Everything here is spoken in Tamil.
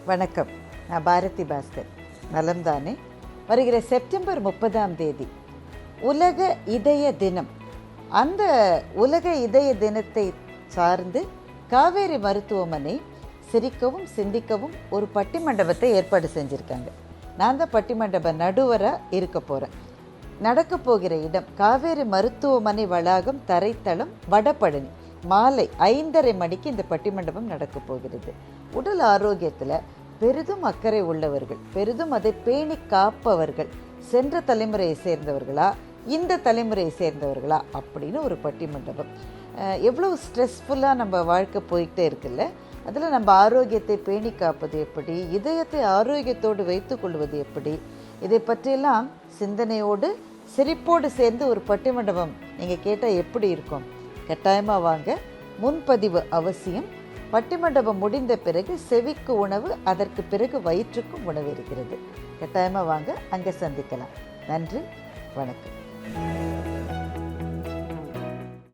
வணக்கம். நான் பாரதி பாஸ்கர். நலம்தானே? வருகிற செப்டம்பர் 30 உலக இதய தினம். அந்த உலக இதய தினத்தை சார்ந்து காவேரி மருத்துவமனை சிரிக்கவும் சிந்திக்கவும் ஒரு பட்டிமண்டபத்தை ஏற்பாடு செஞ்சுருக்காங்க. நான் தான் பட்டிமண்டப நடுவராக இருக்க போகிறேன். நடக்க போகிற இடம் காவேரி மருத்துவமனை வளாகம், தரைத்தளம், வடபழனி. மாலை 5:30 மணிக்கு இந்த பட்டிமண்டபம் நடக்க போகிறது. உடல் ஆரோக்கியத்தில் பெரிதும் அக்கறை உள்ளவர்கள், பெரிதும் அதை பேணி காப்பவர்கள், சென்ற தலைமுறையை சேர்ந்தவர்களா இந்த தலைமுறையை சேர்ந்தவர்களா அப்படின்னு ஒரு பட்டிமண்டபம். எவ்வளோ ஸ்ட்ரெஸ்ஃபுல்லாக நம்ம வாழ்க்கை போய்கிட்டே இருக்குல்ல, அதில் நம்ம ஆரோக்கியத்தை பேணி காப்பது எப்படி, இதயத்தை ஆரோக்கியத்தோடு வைத்து கொள்வது எப்படி, இதை பற்றியெல்லாம் சிந்தனையோடு சிரிப்போடு சேர்ந்து ஒரு பட்டிமண்டபம் நீங்கள் கேட்டால் எப்படி இருக்கும்? கட்டாயமாக வாங்க. முன்பதிவு அவசியம். பட்டிமண்டபம் முடிந்த பிறகு செவிக்கு உணவு, அதற்கு பிறகு வயிற்றுக்கும் உணவு இருக்கிறது. கட்டாயமாக வாங்க, அங்கே சந்திக்கலாம். நன்றி, வணக்கம்.